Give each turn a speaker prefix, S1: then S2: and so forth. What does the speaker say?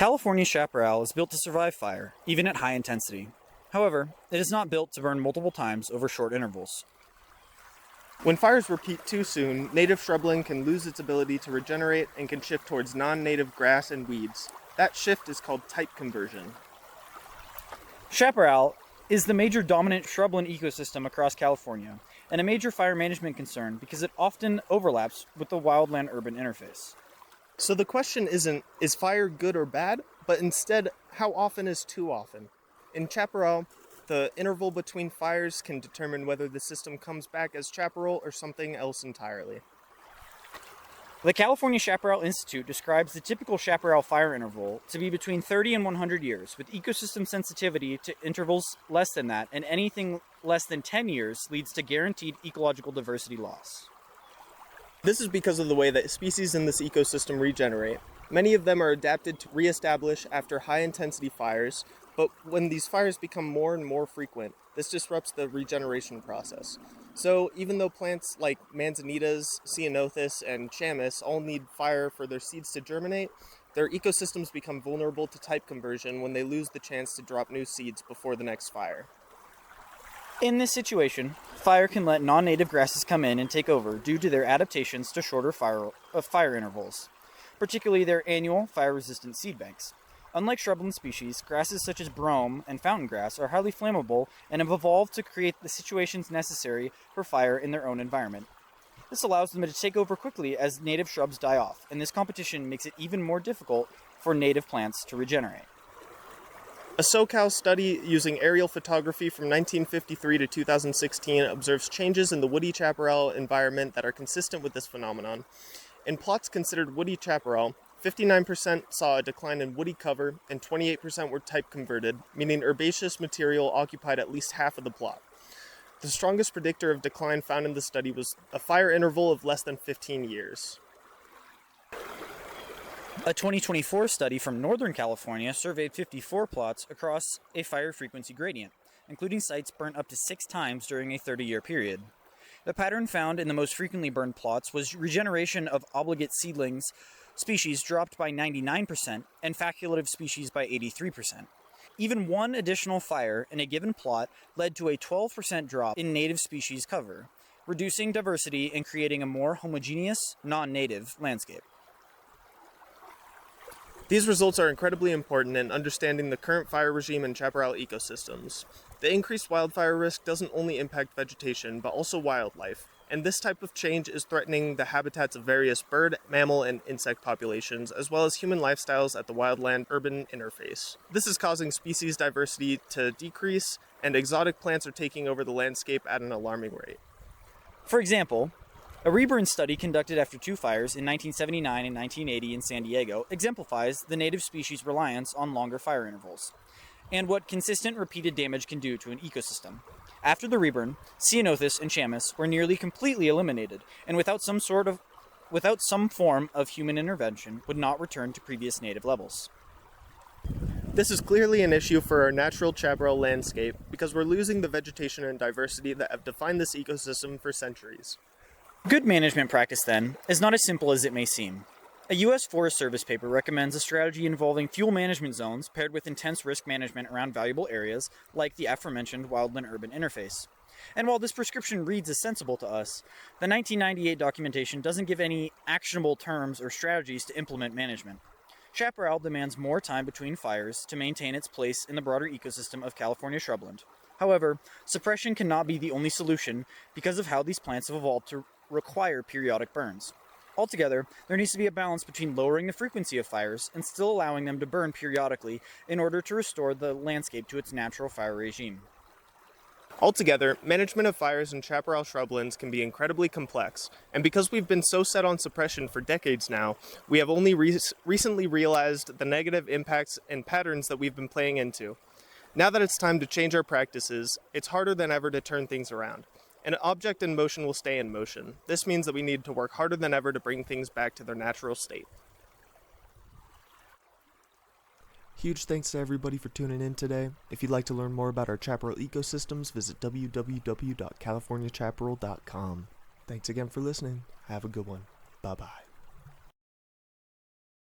S1: California chaparral is built to survive fire, even at high intensity. However, it is not built to burn multiple times over short intervals.
S2: When fires repeat too soon, native shrubland can lose its ability to regenerate and can shift towards non-native grass and weeds. That shift is called type conversion.
S1: Chaparral is the major dominant shrubland ecosystem across California, and a major fire management concern because it often overlaps with the wildland-urban interface.
S2: So the question isn't, is fire good or bad, but instead, how often is too often? In chaparral, the interval between fires can determine whether the system comes back as chaparral or something else entirely.
S1: The California Chaparral Institute describes the typical chaparral fire interval to be between 30 and 100 years, with ecosystem sensitivity to intervals less than that, and anything less than 10 years leads to guaranteed ecological diversity loss.
S2: This is because of the way that species in this ecosystem regenerate. Many of them are adapted to reestablish after high-intensity fires, but when these fires become more and more frequent, this disrupts the regeneration process. So even though plants like manzanitas, ceanothus, and chamis all need fire for their seeds to germinate, their ecosystems become vulnerable to type conversion when they lose the chance to drop new seeds before the next fire.
S1: In this situation, fire can let non-native grasses come in and take over due to their adaptations to shorter fire intervals, particularly their annual fire-resistant seed banks. Unlike shrubland species, grasses such as brome and fountain grass are highly flammable and have evolved to create the situations necessary for fire in their own environment. This allows them to take over quickly as native shrubs die off, and this competition makes it even more difficult for native plants to regenerate.
S2: A SoCal study using aerial photography from 1953 to 2016 observes changes in the woody chaparral environment that are consistent with this phenomenon. In plots considered woody chaparral, 59% saw a decline in woody cover and 28% were type converted, meaning herbaceous material occupied at least half of the plot. The strongest predictor of decline found in the study was a fire interval of less than 15 years.
S1: A 2024 study from Northern California surveyed 54 plots across a fire frequency gradient, including sites burnt up to 6 times during a 30-year period. The pattern found in the most frequently burned plots was regeneration of obligate seedlings species dropped by 99% and facultative species by 83%. Even one additional fire in a given plot led to a 12% drop in native species cover, reducing diversity and creating a more homogeneous, non-native landscape.
S2: These results are incredibly important in understanding the current fire regime in chaparral ecosystems. The increased wildfire risk doesn't only impact vegetation, but also wildlife, and this type of change is threatening the habitats of various bird, mammal, and insect populations, as well as human lifestyles at the wildland-urban interface. This is causing species diversity to decrease, and exotic plants are taking over the landscape at an alarming rate.
S1: For example, a reburn study conducted after 2 fires in 1979 and 1980 in San Diego exemplifies the native species' reliance on longer fire intervals, and what consistent repeated damage can do to an ecosystem. After the reburn, ceanothus and chamis were nearly completely eliminated, and without some form of human intervention, would not return to previous native levels.
S2: This is clearly an issue for our natural chaparral landscape because we're losing the vegetation and diversity that have defined this ecosystem for centuries.
S1: Good management practice, then, is not as simple as it may seem. A U.S. Forest Service paper recommends a strategy involving fuel management zones paired with intense risk management around valuable areas like the aforementioned wildland-urban interface. And while this prescription reads as sensible to us, the 1998 documentation doesn't give any actionable terms or strategies to implement management. Chaparral demands more time between fires to maintain its place in the broader ecosystem of California shrubland. However, suppression cannot be the only solution because of how these plants have evolved to require periodic burns. Altogether, there needs to be a balance between lowering the frequency of fires and still allowing them to burn periodically in order to restore the landscape to its natural fire regime.
S2: Altogether, management of fires in chaparral shrublands can be incredibly complex, and because we've been so set on suppression for decades now, we have only recently realized the negative impacts and patterns that we've been playing into. Now that it's time to change our practices, it's harder than ever to turn things around. An object in motion will stay in motion. This means that we need to work harder than ever to bring things back to their natural state.
S3: Huge thanks to everybody for tuning in today. If you'd like to learn more about our chaparral ecosystems, visit www.californiachaparral.com. Thanks again for listening. Have a good one. Bye-bye.